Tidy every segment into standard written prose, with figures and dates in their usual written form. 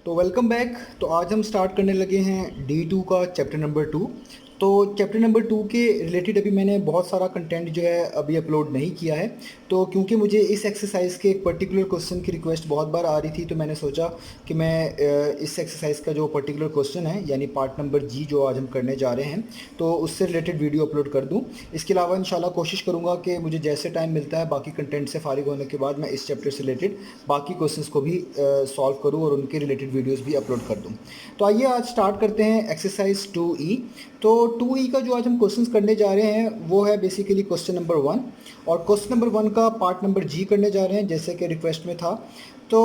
तो welcome back. तो आज हम स्टार्ट करने लगे हैं D2 का चैप्टर नंबर 2। तो चैप्टर नंबर 2 के रिलेटेड अभी मैंने बहुत सारा कंटेंट जो है अभी अपलोड नहीं किया है। तो क्योंकि मुझे इस एक्सरसाइज के एक पर्टिकुलर क्वेश्चन की रिक्वेस्ट बहुत बार आ रही थी, तो मैंने सोचा कि मैं इस एक्सरसाइज का जो पर्टिकुलर क्वेश्चन है यानी पार्ट नंबर जी जो आज हम करने जा रहे हैं, तो उससे रिलेटेड वीडियो अपलोड कर दूं। इसके अलावा इंशाल्लाह कोशिश करूंगा कि मुझे जैसे टाइम मिलता है बाकी कंटेंट से फारिग होने के बाद मैं इस चैप्टर से रिलेटेड बाकी क्वेश्चंस को भी सॉल्व करूं और उनके रिलेटेड वीडियोस भी अपलोड कर दूं। तो आइए आज स्टार्ट करते हैं एक्सरसाइज 2E। तो 2E का जो आज हम क्वेश्चंस करने जा रहे हैं वो है बेसिकली क्वेश्चन नंबर 1, और क्वेश्चन नंबर 1 का पार्ट नंबर जी करने जा रहे हैं जैसे कि रिक्वेस्ट में था। तो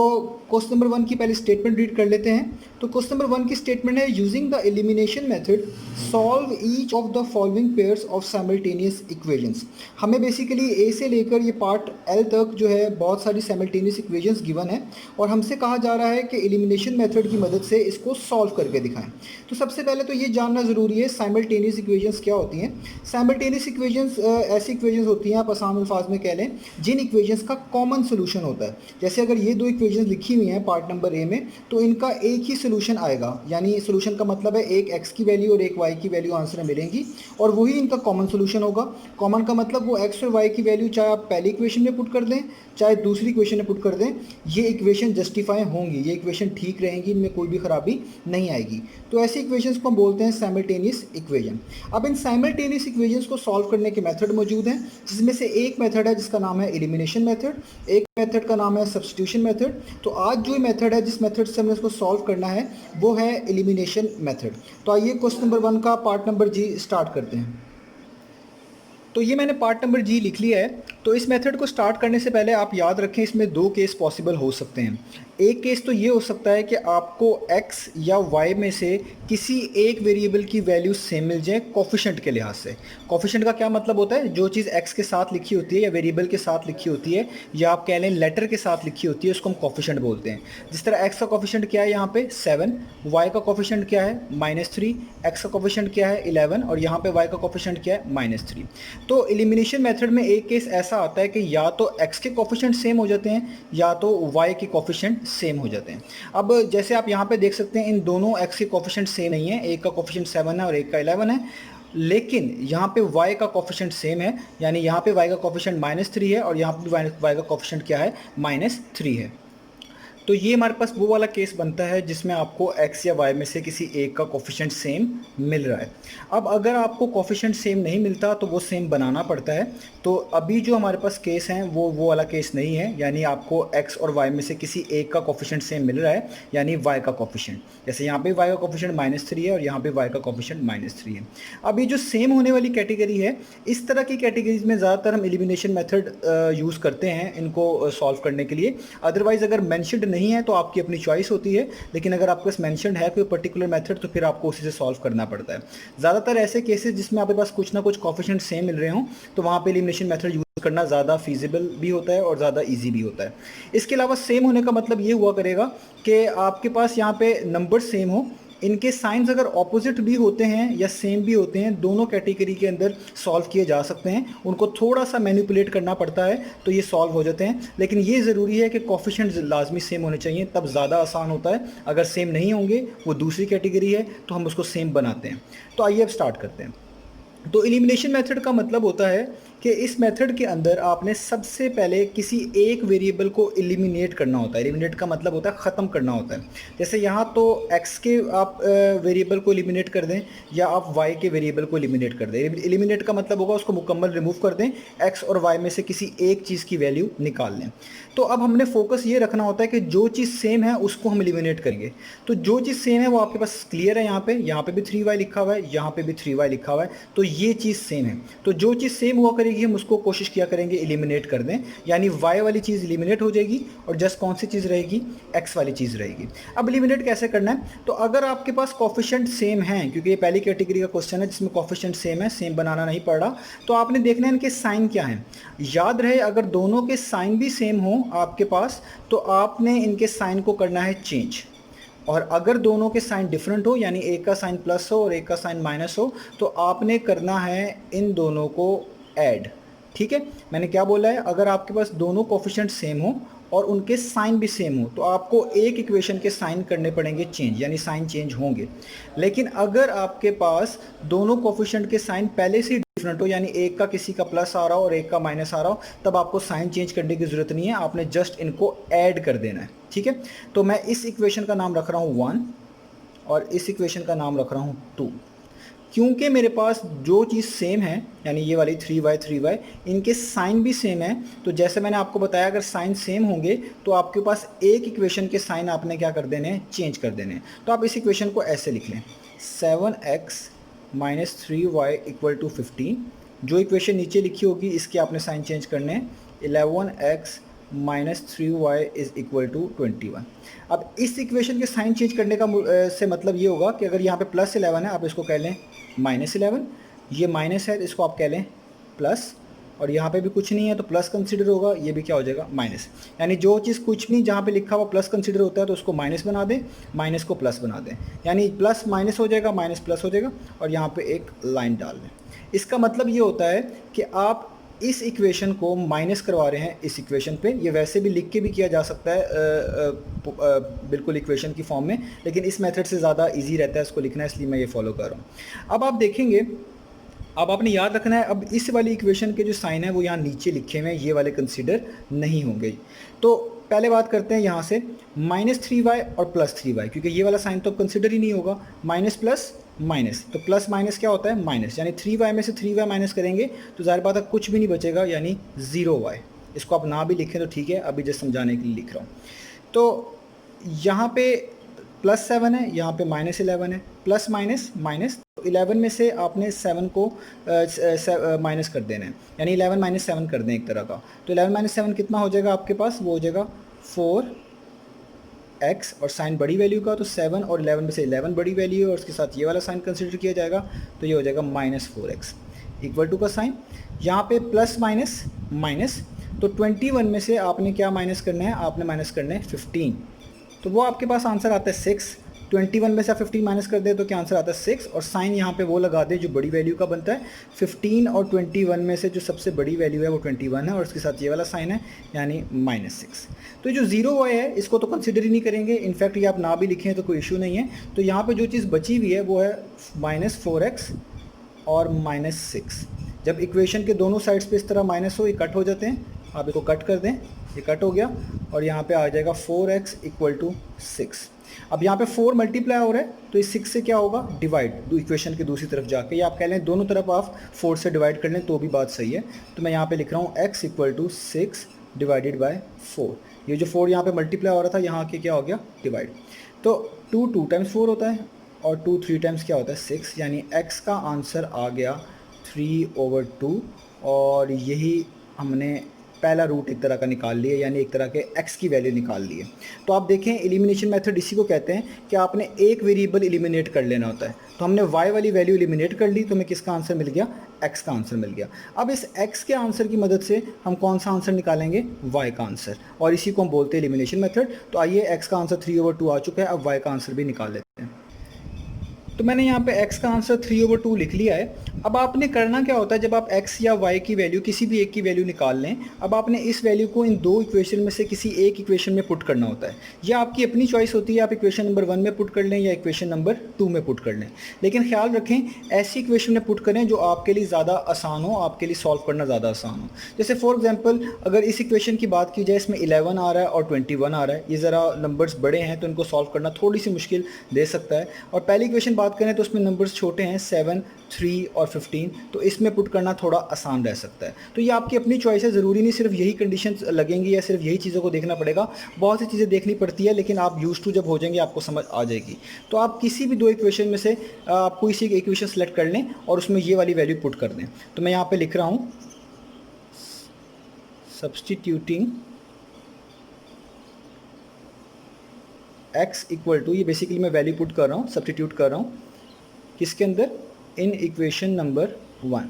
क्वेश्चन नंबर 1 की पहले स्टेटमेंट रीड कर लेते हैं। तो क्वेश्चन नंबर 1 की स्टेटमेंट है, using the elimination method solve each of the following pairs of simultaneous equations. हमें बेसिकली ए से लेकर ये पार्ट एल तक जो है बहुत सारी साइमल्टेनियस इक्वेशंस गिवन है, और हमसे कहा जा रहा है कि एलिमिनेशन मेथड की मदद से इसको सॉल्व करके दिखाएं। तो सबसे पहले तो ये जानना ज़रूरी है साइमल्टेनियस इक्वेशंस क्या होती हैं। साइमल्टेनियस इक्वेशंस ऐसी इक्वेशंस होती हैं, आप आसान अल्फाज में कह लें, जिन इक्वेशंस का कॉमन सोल्यूशन होता है। जैसे अगर ये दो इक्वेशंस लिखी हुई हैं पार्ट नंबर ए में, तो इनका एक ही सोल्यूशन आएगा, यानी सोल्यूशन का मतलब है एक एक्स की वैल्यू और एक वाई की वैल्यू आंसर में मिलेंगी, और वही इनका कॉमन सोल्यूशन होगा। कॉमन का मतलब वो एक्स और वाई की वैल्यू चाहे आप पहली इक्वेशन में पुट कर दें चाहे दूसरी इक्वेशन में पुट कर दें, ये इक्वेशन जस्टिफाई होंगी, ये इक्वेशन ठीक रहेंगी, इनमें कोई भी खराबी नहीं आएगी। तो ऐसी इक्वेशंस को हम बोलते हैं साइमल्टेनियस इक्वेशन। अब इन साइमल्टेनियस इक्वेशंस को सॉल्व करने के मेथड मौजूद हैं, जिसमें से एक मेथड है जिसका नाम है एलिमिनेशन मेथड, एक मेथड का नाम है सब्स्टिट्यूशन मेथड। तो आज जो मेथड है जिस मेथड से हमें इसको सॉल्व करना है वो है एलिमिनेशन मेथड। तो आइए क्वेश्चन नंबर 1 का पार्ट नंबर जी स्टार्ट करते हैं। तो ये मैंने पार्ट नंबर जी लिख लिया है। तो इस मेथड को स्टार्ट करने से पहले आप याद रखें इसमें दो केस पॉसिबल हो सकते हैं। एक केस तो ये हो सकता है कि आपको x या y में से किसी एक वेरिएबल की वैल्यू सेम मिल जाए कोफिशिएंट के लिहाज से। कोफिशिएंट का क्या मतलब होता है, जो चीज़ x के साथ लिखी होती है या वेरिएबल के साथ लिखी होती है या आप कह लें लेटर के साथ लिखी होती है, उसको हम कोफिशिएंट बोलते हैं। जिस तरह x का कोफिशिएंट क्या है यहाँ पे 7, y का कोफिशिएंट क्या है -3, x का कोफिशिएंट क्या है 11 और यहाँ पे y का कोफिशिएंट क्या है -3। तो एलिमिनेशन मेथड में एक केस ऐसा आता है कि या तो x के कोफिशिएंट सेम हो जाते हैं या तो y के कोफिशिएंट सेम हो जाते हैं। अब जैसे आप यहाँ पे देख सकते हैं इन दोनों x के कोफिशिएंट सेम नहीं है, एक का कोफिशिएंट 7 है और एक का 11 है, लेकिन यहाँ पे y का कोफिशिएंट सेम है, यानी यहाँ पे y का कोफिशिएंट -3 है और यहाँ पे y का कोफिशिएंट क्या है -3 है। तो ये हमारे पास वो वाला केस बनता है जिसमें आपको x या y में से किसी एक का कोफिशिएंट सेम मिल रहा है। अब अगर आपको कोफिशिएंट सेम नहीं मिलता तो वो सेम बनाना पड़ता है। तो अभी जो हमारे पास केस हैं वो वाला केस नहीं है, यानी आपको x और y में से किसी एक का कोफिशिएंट सेम मिल रहा है, यानी y का कोफिशिएंट। जैसे यहाँ पे y का कोफिशिएंट -3 है और यहाँ पे y का कोफिशिएंट -3 है। अब ये जो सेम होने वाली कैटेगरी है, इस तरह की कैटेगरीज में ज़्यादातर हम एलिमिनेशन मेथड यूज़ करते हैं इनको सॉल्व करने के लिए। अदरवाइज़ अगर मेंशन्ड नहीं है तो आपकी अपनी चॉइस होती है, लेकिन अगर आपके पास मेंशन्ड है कोई पर्टिकुलर मेथड तो फिर आपको उसी से सॉल्व करना पड़ता है। ज़्यादातर ऐसे केसेस जिसमें आपके पास कुछ ना कुछ कोफिशिएंट सेम मिल रहे हों तो वहाँ पे एलिमिनेशन मेथड यूज़ करना ज़्यादा फीजिबल भी होता है और ज़्यादा ईजी भी होता है। इसके अलावा सेम होने का मतलब ये हुआ करेगा कि आपके पास यहाँ पे नंबर सेम हो, इनके साइंस अगर ऑपोजिट भी होते हैं या सेम भी होते हैं, दोनों कैटेगरी के अंदर सॉल्व किए जा सकते हैं। उनको थोड़ा सा मैनिपुलेट करना पड़ता है तो ये सॉल्व हो जाते हैं, लेकिन ये ज़रूरी है कि कोफिशिएंट लाजमी सेम होने चाहिए, तब ज़्यादा आसान होता है। अगर सेम नहीं होंगे, वो दूसरी कैटेगरी है, तो हम उसको सेम बनाते हैं। तो आइए अब स्टार्ट करते हैं। तो एलिमिनेशन मेथड का मतलब होता है कि इस मेथड के अंदर आपने सबसे पहले किसी एक वेरिएबल को एलिमिनेट करना होता है। एलिमिनेट का मतलब होता है ख़त्म करना होता है। जैसे यहाँ तो x के आप वेरिएबल को एलिमिनेट कर दें या आप y के वेरिएबल को एलिमिनेट कर दें। एलिमिनेट का मतलब होगा उसको मुकम्मल रिमूव कर दें, x और y में से किसी एक चीज़ की वैल्यू निकाल लें। तो अब हमने फोकस ये रखना होता है कि जो चीज़ सेम है उसको हम एलिमिनेट करेंगे। तो जो चीज़ सेम है वो आपके पास क्लियर है, यहाँ पे भी 3y लिखा हुआ है, यहाँ पे भी 3y लिखा हुआ है, तो ये चीज़ सेम है। तो जो चीज़ सेम हुआ करेगी हम उसको कोशिश किया करेंगे एलिमिनेट कर दें, यानी y वाली चीज़ एलिमिनेट हो जाएगी और जस्ट कौन सी चीज़ रहेगी, x वाली चीज़ रहेगी। अब एलिमिनेट कैसे करना है, तो अगर आपके पास कोफिशिएंट सेम है, क्योंकि ये पहली कैटेगरी का क्वेश्चन है जिसमें कोफिशिएंट सेम है, सेम बनाना नहीं पड़ रहा, तो आपने देखना है इनके साइन क्या हैं। याद रहे अगर दोनों के साइन भी सेम हो आपके पास तो आपने इनके साइन को करना है चेंज, और अगर दोनों के साइन डिफरेंट हो, यानी एक का साइन प्लस हो और एक का साइन माइनस हो, तो आपने करना है इन दोनों को ऐड। ठीक है, मैंने क्या बोला है, अगर आपके पास दोनों कोफिशिएंट सेम हो और उनके साइन भी सेम हो तो आपको एक इक्वेशन के साइन करने पड़ेंगे चेंज, यानी साइन चेंज होंगे। लेकिन अगर आपके पास दोनों कोफिशिएंट के साइन पहले से डिफरेंट हो, यानी एक का किसी का प्लस आ रहा हो और एक का माइनस आ रहा हो, तब आपको साइन चेंज करने की ज़रूरत नहीं है, आपने जस्ट इनको ऐड कर देना है। ठीक है, तो मैं इस इक्वेशन का नाम रख रहा हूँ 1 और इस इक्वेशन का नाम रख रहा हूँ 2। क्योंकि मेरे पास जो चीज़ सेम है, यानी ये वाली 3y इनके साइन भी सेम है, तो जैसे मैंने आपको बताया अगर साइन सेम होंगे तो आपके पास एक इक्वेशन के साइन आपने क्या कर देने हैं, चेंज कर देने हैं। तो आप इस इक्वेशन को ऐसे लिख लें, 7x minus 3y equal to 15। जो इक्वेशन नीचे लिखी होगी इसके आपने साइन चेंज करने हैं, 11x minus 3y is equal to 21। अब इस इक्वेशन के साइन चेंज करने का से मतलब ये होगा कि अगर यहाँ पे प्लस 11 है आप इसको कह लें माइनस 11, ये माइनस है तो इसको आप कह लें प्लस, और यहाँ पे भी कुछ नहीं है तो प्लस कंसीडर होगा, ये भी क्या हो जाएगा माइनस। यानी जो चीज़ कुछ नहीं जहाँ पे लिखा हुआ प्लस कंसीडर होता है तो उसको माइनस बना दें, माइनस को प्लस बना दें, यानी प्लस माइनस हो जाएगा, माइनस प्लस हो जाएगा, और यहाँ पे एक लाइन डाल दें। इसका मतलब ये होता है कि आप इस इक्वेशन को माइनस करवा रहे हैं इस इक्वेशन पे। ये वैसे भी लिख के भी किया जा सकता है बिल्कुल इक्वेशन की फॉर्म में, लेकिन इस मेथड से ज़्यादा इजी रहता है इसको लिखना, इसलिए मैं ये फॉलो कर रहा हूँ। अब आप देखेंगे, अब आपने याद रखना है, अब इस वाली इक्वेशन के जो साइन है वो यहाँ नीचे लिखे हुए हैं, ये वाले कंसीडर नहीं होंगे। तो पहले बात करते हैं यहाँ से -3y और +3y, क्योंकि ये वाला साइन तो कंसीडर ही नहीं होगा, माइनस प्लस माइनस, तो प्लस माइनस क्या होता है माइनस, यानी 3y में से 3y माइनस करेंगे तो ज़ाहिर बात है कुछ भी नहीं बचेगा, यानी 0y। इसको आप ना भी लिखें तो ठीक है, अभी जस्ट समझाने के लिए लिख रहा हूँ। तो यहाँ पे +7 है, यहाँ पे -11 है, प्लस माइनस माइनस, तो 11 में से आपने 7 को माइनस कर देना है, यानी 11 माइनस 7 कर दें एक तरह का। तो 11 माइनस 7 कितना हो जाएगा आपके पास, वो हो जाएगा 4x, और साइन बड़ी वैल्यू का तो 7 और 11 में से 11 बड़ी वैल्यू है और उसके साथ ये वाला साइन कंसिडर किया जाएगा, तो ये हो जाएगा -4x इक्वल टू का साइन। यहाँ पे प्लस माइनस माइनस, तो 21 में से आपने क्या माइनस करना है, आपने माइनस करना है 15, तो वो आपके पास आंसर आता है 6। 21 में से 15 माइनस कर दे तो क्या आंसर आता है 6, और साइन यहाँ पे वो लगा दे जो बड़ी वैल्यू का बनता है। 15 और 21 में से जो सबसे बड़ी वैल्यू है वो 21 है और उसके साथ ये वाला साइन है, यानी -6। तो जो 0y है इसको तो कंसिडर ही नहीं करेंगे, इनफैक्ट ये आप ना भी लिखें तो कोई इशू नहीं है। तो यहाँ पर जो चीज़ बची हुई है वो है -4x और -6। जब इक्वेशन के दोनों साइड्स पे इस तरह माइनस हो, ये कट हो जाते हैं, आप इसको कट कर दें, ये कट हो गया, और यहाँ पे आ जाएगा 4x इक्वल टू 6। अब यहाँ पे 4 मल्टीप्लाई हो रहा है तो इस 6 से क्या होगा, डिवाइड, इक्वेशन की दूसरी तरफ जाके, या आप कह लें दोनों तरफ आप 4 से डिवाइड कर लें तो भी बात सही है। तो मैं यहाँ पे लिख रहा हूँ x equal to 6 divided by 4। ये जो 4 यहाँ पे मल्टीप्लाई हो रहा था यहाँ के क्या हो गया, डिवाइड। तो 2 टाइम्स 4 होता है और 2 3 टाइम्स क्या होता है 6, यानी x का आंसर आ गया 3/2, और यही हमने पहला रूट एक तरह का निकाल लिया, यानी एक तरह के x की वैल्यू निकाल ली है। तो आप देखें एलिमिनेशन मेथड इसी को कहते हैं कि आपने एक वेरिएबल एलिमिनेट कर लेना होता है। तो हमने y वाली वैल्यू एलिमिनेट कर ली तो हमें किसका आंसर मिल गया, x का आंसर मिल गया। अब इस x के आंसर की मदद से हम कौन सा आंसर निकालेंगे, y का आंसर, और इसी को हम बोलते हैं एलिमिनेशन मेथड। तो आइए x का आंसर 3/2 आ चुका है, अब y का आंसर भी निकाल लेते हैं। तो मैंने यहाँ पे x का आंसर 3/2 लिख लिया है। अब आपने करना क्या होता है, जब आप x या y की वैल्यू किसी भी एक की वैल्यू निकाल लें, अब आपने इस वैल्यू को इन दो इक्वेशन में से किसी एक इक्वेशन में पुट करना होता है। यह आपकी अपनी चॉइस होती है, आप इक्वेशन नंबर 1 में पुट कर लें या इक्वेशन नंबर 2 में पुट कर लें, लेकिन ख्याल रखें ऐसी इक्वेशन में पुट करें जो आपके लिए ज़्यादा आसान हो, आपके लिए सॉल्व करना ज़्यादा आसान हो। जैसे फॉर एग्जाम्पल अगर इस इक्वेशन की बात की जाए, इसमें 11 आ रहा है और 21 आ रहा है, ये ज़रा नंबर्स बड़े हैं तो इनको सॉल्व करना थोड़ी सी मुश्किल दे सकता है। और पहली इक्वेशन बात करें तो उसमें नंबर्स छोटे हैं, 7, 3 और 15, तो इसमें पुट करना थोड़ा आसान रह सकता है। तो ये आपकी अपनी चॉइस है, ज़रूरी नहीं सिर्फ यही कंडीशंस लगेंगी या सिर्फ यही चीज़ों को देखना पड़ेगा, बहुत सी चीज़ें देखनी पड़ती है, लेकिन आप यूज्ड टू जब हो जाएंगे आपको समझ आ जाएगी। तो आप किसी भी दो इक्वेशन में से आप कोई सी इक्वेशन सेलेक्ट कर लें और उसमें ये वाली वैल्यू पुट कर दें। तो मैं यहाँ पर लिख रहा हूँ सब्सटीट्यूटिंग x इक्वल टू, ये बेसिकली मैं वैल्यू पुट कर रहा हूँ, सब्सटीट्यूट कर रहा हूँ किसके अंदर, इन इक्वेशन नंबर 1।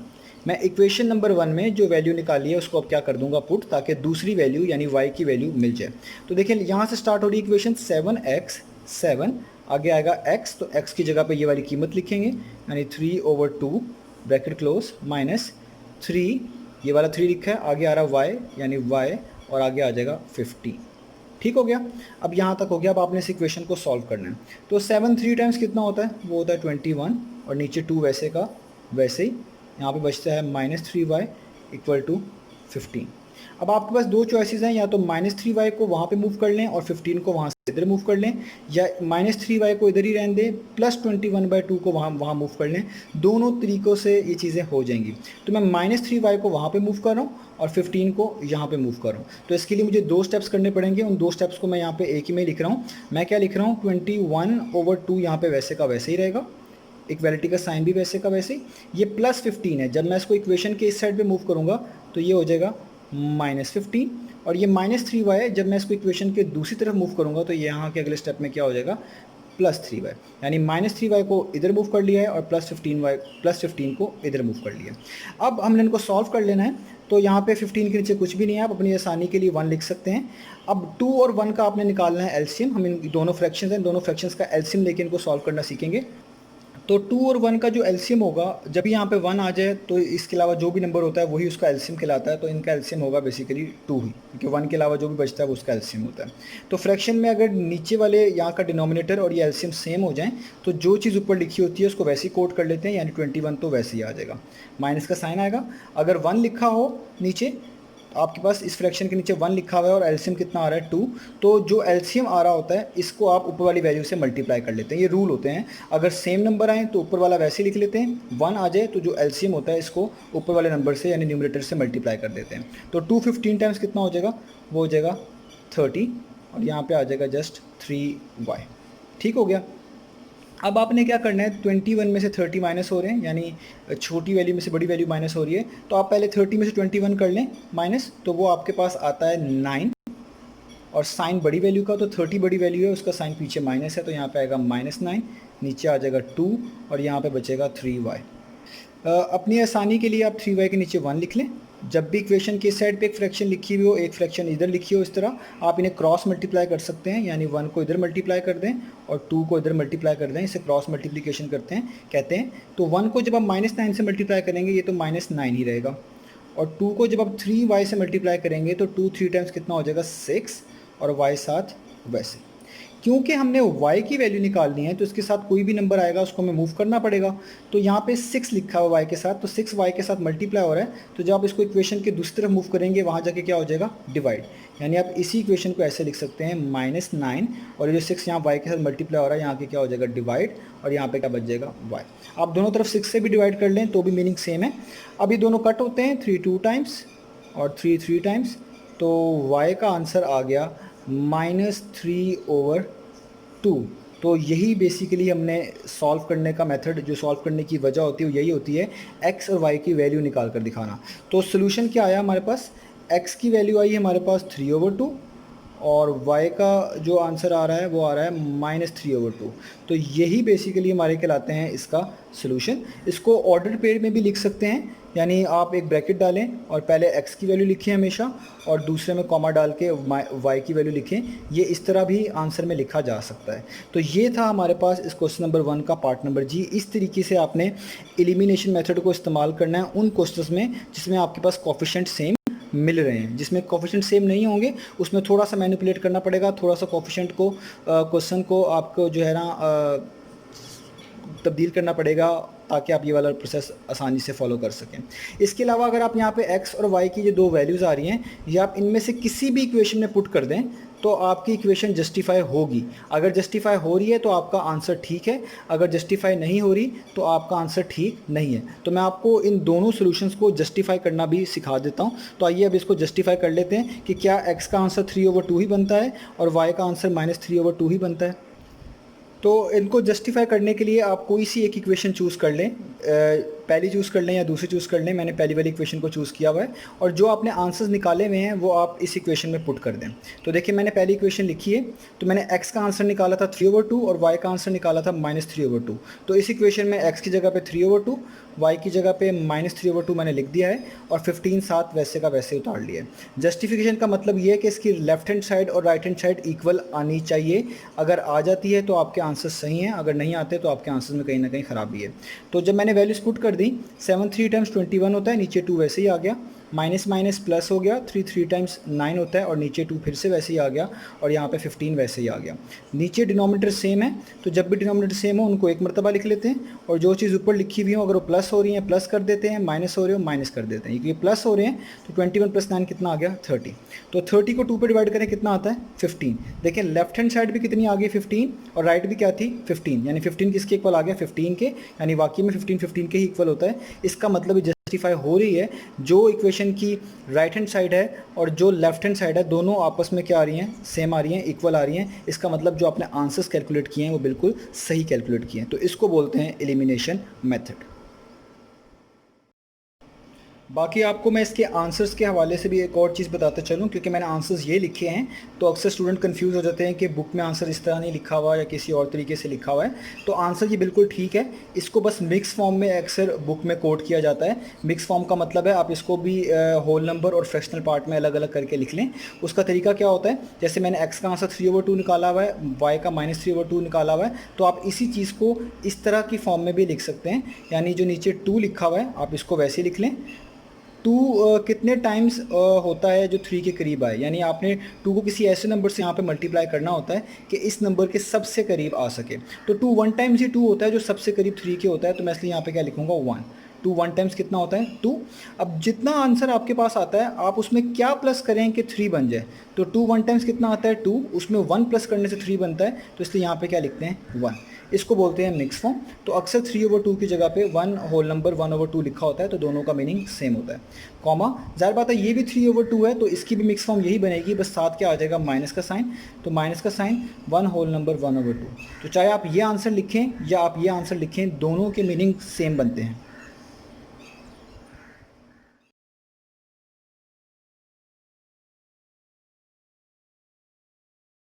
मैं इक्वेशन नंबर 1 में जो वैल्यू निकाली है उसको अब क्या कर दूंगा पुट, ताकि दूसरी वैल्यू यानी y की वैल्यू मिल जाए। तो देखिए यहाँ से स्टार्ट हो रही इक्वेशन 7x, 7 आगे आएगा x, तो x की जगह पे ये वाली कीमत लिखेंगे, यानी 3/2 ब्रैकेट क्लोज माइनस 3, ये वाला 3 लिखा है, आगे आ रहा y यानी y, और आगे आ जाएगा 15। ठीक हो गया। अब यहाँ तक हो गया। अब आपने इस इक्वेशन को सॉल्व करना है। तो 7 3 टाइम्स कितना होता है, वो होता है 21 और नीचे 2 वैसे का वैसे ही। यहाँ पे बचता है -3y इक्वल टू 15। अब आपके पास दो चॉइसेस हैं, या तो -3y को वहाँ पे मूव कर लें और 15 को वहाँ से इधर मूव कर लें, या -3y को इधर ही रहने दें +21/2 को वहाँ मूव कर लें। दोनों तरीक़ों से ये चीज़ें हो जाएंगी। तो मैं -3y को वहाँ पे मूव कर रहा हूँ और 15 को यहाँ पे मूव कर रहा हूँ। तो इसके लिए मुझे दो स्टेप्स करने पड़ेंगे। उन दो स्टेप्स को मैं यहाँ पे एक ही में लिख रहा हूँ। मैं क्या लिख रहा हूँ, 21/2 यहाँ पे वैसे का वैसे ही रहेगा, इक्वालिटी का साइन भी वैसे का वैसे ही। ये +15 है, जब मैं इसको इक्वेशन के इस साइड पे मूव करूँगा तो ये हो जाएगा -15। और ये -3y है, जब मैं इसको इक्वेशन के दूसरी तरफ मूव करूँगा तो यहाँ के अगले स्टेप में क्या हो जाएगा, +3y। यानी -3y को इधर मूव कर लिया है और +15 को इधर मूव कर लिया। अब हमने इनको सॉल्व कर लेना है। तो यहाँ पे 15 के नीचे कुछ भी नहीं है, आप अपनी आसानी के लिए 1 लिख सकते हैं। अब 2 और 1 का आपने निकालना है एलसीएम। हम इन दोनों फ्रैक्शंस हैं, दोनों फ्रैक्शंस का एलसीएम लेके इनको सॉल्व करना सीखेंगे। तो 2 और 1 का जो एलसीएम होगा, जब भी यहाँ पे 1 आ जाए तो इसके अलावा जो भी नंबर होता है वही उसका एलसीएम कहलाता है। तो इनका एलसीएम होगा बेसिकली 2 ही, क्योंकि 1 के अलावा जो भी बचता है वो उसका एलसीएम होता है। तो फ्रैक्शन में अगर नीचे वाले यहाँ का डिनोमिनेटर और ये एलसीएम सेम हो जाएं तो जो चीज़ ऊपर लिखी होती है उसको वैसे ही कोड कर लेते हैं, यानी 21 तो वैसे ही आ जाएगा, माइनस का साइन आएगा। अगर 1 लिखा हो नीचे, आपके पास इस फ्रैक्शन के नीचे 1 लिखा हुआ है और एलसीएम कितना आ रहा है 2, तो जो एलसीएम आ रहा होता है इसको आप ऊपर वाली वैल्यू से मल्टीप्लाई कर लेते हैं। ये रूल होते हैं, अगर सेम नंबर आए तो ऊपर वाला वैसे लिख लेते हैं, 1 आ जाए तो जो एलसीएम होता है इसको ऊपर वाले नंबर से यानी न्यूमरेटर से मल्टीप्लाई कर देते हैं। तो 2 15 टाइम्स कितना हो जाएगा, वो हो जाएगा 30 और यहाँ पर आ जाएगा जस्ट 3y। ठीक हो गया। अब आपने क्या करना है, 21 में से 30 माइनस हो रहे हैं, यानी छोटी वैल्यू में से बड़ी वैल्यू माइनस हो रही है। तो आप पहले 30 में से 21 कर लें माइनस, तो वो आपके पास आता है 9। और साइन बड़ी वैल्यू का, तो 30 बड़ी वैल्यू है, उसका साइन पीछे माइनस है, तो यहाँ पे आएगा -9, नीचे आ जाएगा 2 और यहाँ पे बचेगा 3y। अपनी आसानी के लिए आप 3y के नीचे 1 लिख लें। जब भी इक्वेशन के साइड पे एक फ्रैक्शन लिखी हुई हो, एक फ्रैक्शन इधर लिखी हो, इस तरह आप इन्हें क्रॉस मल्टीप्लाई कर सकते हैं, यानी 1 को इधर मल्टीप्लाई कर दें और 2 को इधर मल्टीप्लाई कर दें, इसे क्रॉस मल्टीप्लिकेशन कहते हैं। तो 1 को जब आप -9 से मल्टीप्लाई करेंगे ये तो -9 ही रहेगा, और 2 को जब आप 3y से मल्टीप्लाई करेंगे तो 2 3 टाइम्स कितना हो जाएगा 6 और y साथ वैसे। क्योंकि हमने y की वैल्यू निकालनी है तो इसके साथ कोई भी नंबर आएगा उसको हमें मूव करना पड़ेगा। तो यहाँ पे 6 लिखा हुआ y के साथ, तो 6 y के साथ मल्टीप्लाई हो रहा है, तो जब आप इसको इक्वेशन के दूसरी तरफ मूव करेंगे वहाँ जाके क्या हो जाएगा, डिवाइड। यानी आप इसी इक्वेशन को ऐसे लिख सकते हैं -9 और ये जो 6 यहाँ y के साथ मल्टीप्लाई हो रहा है यहाँ के क्या हो जाएगा डिवाइड, और यहाँ पे क्या बच जाएगा y। आप दोनों तरफ 6 से भी डिवाइड कर लें तो भी मीनिंग सेम है। अब ये दोनों कट होते हैं, 3 2 टाइम्स और 3 3 टाइम्स, तो y का आंसर आ गया -3/2। तो यही बेसिकली हमने सॉल्व करने का मेथड, जो सॉल्व करने की वजह होती है यही होती है, x और y की वैल्यू निकाल कर दिखाना। तो सोल्यूशन क्या आया हमारे पास, x की वैल्यू आई है हमारे पास 3/2 और y का जो आंसर आ रहा है वो आ रहा है -3/2। तो यही बेसिकली हमारे कहलाते हैं इसका सोल्यूशन। इसको ऑर्डर पेयर में भी लिख सकते हैं, यानी आप एक ब्रैकेट डालें और पहले x की वैल्यू लिखें हमेशा और दूसरे में कॉमा डाल के y की वैल्यू लिखें। ये इस तरह भी आंसर में लिखा जा सकता है। तो ये था हमारे पास इस क्वेश्चन नंबर 1 का पार्ट नंबर जी। इस तरीके से आपने एलिमिनेशन मेथड को इस्तेमाल करना है उन क्वेश्चंस में जिसमें आपके पास कोफिशिएंट सेम मिल रहे हैं। जिसमें कोफिशिएंट सेम नहीं होंगे उसमें थोड़ा सा मैनिपुलेट करना पड़ेगा, थोड़ा सा कोफिशिएंट को क्वेश्चन को आपको जो है ना तब्दील करना पड़ेगा ताकि आप ये वाला प्रोसेस आसानी से फॉलो कर सकें। इसके अलावा अगर आप यहाँ पे x और y की जो दो वैल्यूज़ आ रही हैं, ये आप इनमें से किसी भी इक्वेशन में पुट कर दें तो आपकी इक्वेशन जस्टिफाई होगी। अगर जस्टिफाई हो रही है तो आपका आंसर ठीक है, अगर जस्टिफाई नहीं हो रही तो आपका आंसर ठीक नहीं है। तो मैं आपको इन दोनों सॉल्यूशंस को जस्टिफाई करना भी सिखा देता हूँ। तो आइए अब इसको जस्टिफाई कर लेते हैं कि क्या x का आंसर 3/2 ही बनता है और y का आंसर -3/2 ही बनता है। तो इनको जस्टिफाई करने के लिए आप कोई सी एक इक्वेशन चूज़ कर लें, पहली चूज़ कर लें या दूसरी चूज़ कर लें। मैंने पहली वाली इक्वेशन को चूज़ किया हुआ है और जो आपने आंसर्स निकाले हुए हैं वो आप इस इक्वेशन में पुट कर दें। तो देखिए मैंने पहली इक्वेशन लिखी है, तो मैंने x का आंसर निकाला था 3/2 और y का आंसर निकाला था -3/2। तो इस इक्वेशन में x की जगह पे 3/2, y की जगह पे -3/2 मैंने लिख दिया है और 15 साथ वैसे का वैसे उतार लिया है। जस्टिफिकेशन का मतलब ये है कि इसकी लेफ्ट हैंड साइड और राइट हैंड साइड इक्वल आनी चाहिए। अगर आ जाती है तो आपके आंसर सही हैं, अगर नहीं आते तो आपके आंसर में कहीं ना कहीं ख़राबी है। तो जब मैंने वैल्यूज पुट कर दी, 7 3 टाइम्स 21 होता है, नीचे 2 वैसे ही आ गया, माइनस माइनस प्लस हो गया, 3 टाइम्स 9 होता है और नीचे 2 फिर से वैसे ही आ गया और यहाँ पे 15 वैसे ही आ गया। नीचे डिनोमिनेटर सेम है, तो जब भी डिनोमिनेटर सेम हो उनको एक मरतबा लिख लेते हैं और जो चीज़ ऊपर लिखी हुई हो अगर वो प्लस हो रही है प्लस कर देते हैं, माइनस हो रहे हो माइनस कर देते हैं। क्योंकि प्लस हो रहे हैं तो 21 + 9 कितना आ गया 30। तो 30 को 2 पे डिवाइड करें कितना आता है 15। देखिए लेफ्ट हैंड साइड भी कितनी आ गई 15 और राइट भी क्या थी 15, यानी 15 किसके इक्वल आ गया 15 के, यानी वाकई में 15 15 के ही इक्वल होता है। इसका मतलब जस्टिफाई हो रही है जो इक्वेशन की राइट हैंड साइड है और जो लेफ्ट हैंड साइड है दोनों आपस में क्या आ रही हैं सेम आ रही हैं, इक्वल आ रही हैं। इसका मतलब जो आपने आंसर्स कैलकुलेट किए हैं वो बिल्कुल सही कैलकुलेट किए हैं। तो इसको बोलते हैं एलिमिनेशन मेथड। बाकी आपको मैं इसके आंसर्स के हवाले से भी एक और चीज़ बताता चलूँ, क्योंकि मैंने आंसर्स ये लिखे हैं तो अक्सर स्टूडेंट कंफ्यूज हो जाते हैं कि बुक में आंसर इस तरह नहीं लिखा हुआ या किसी और तरीके से लिखा हुआ है। तो आंसर ये बिल्कुल ठीक है, इसको बस मिक्स फॉर्म में अक्सर बुक में कोट किया जाता है। मिक्स फॉर्म का मतलब है आप इसको भी होल नंबर और फ्रैक्शनल पार्ट में अलग अलग करके लिख लें। उसका तरीका क्या होता है, जैसे मैंने एक्स का आंसर 3/2 निकाला हुआ है, वाई का -3/2 निकाला हुआ है, तो आप इसी चीज़ को इस तरह की फॉर्म में भी लिख सकते हैं। यानी जो नीचे 2 लिखा हुआ है आप इसको वैसे लिख लें। 2 कितने टाइम्स होता है जो 3 के करीब आए, यानी आपने 2 को किसी ऐसे नंबर से यहाँ पे मल्टीप्लाई करना होता है कि इस नंबर के सबसे करीब आ सके। तो 2 1 टाइम्स ही 2 होता है जो सबसे करीब 3 के होता है, तो मैं इसलिए यहाँ पे क्या लिखूँगा 1। 2 1 टाइम्स कितना होता है 2। अब जितना आंसर आपके पास आता है आप उसमें क्या प्लस करें कि 3 बन जाए। तो 2 1 टाइम्स कितना आता है 2, उसमें 1 प्लस करने से 3 बनता है, तो इसलिए यहाँ पे क्या लिखते हैं 1। इसको बोलते हैं मिक्स फॉर्म। तो अक्सर 3/2 की जगह पे 1 होल नंबर 1/2 लिखा होता है, तो दोनों का मीनिंग सेम होता है। कॉमा, ज़ाहिर बात है ये भी 3/2 है तो इसकी भी मिक्स फॉर्म यही बनेगी, बस साथ क्या आ जाएगा माइनस का साइन। तो माइनस का साइन 1 होल नंबर 1/2। तो चाहे आप ये आंसर लिखें या आप ये आंसर लिखें दोनों के मीनिंग सेम बनते हैं।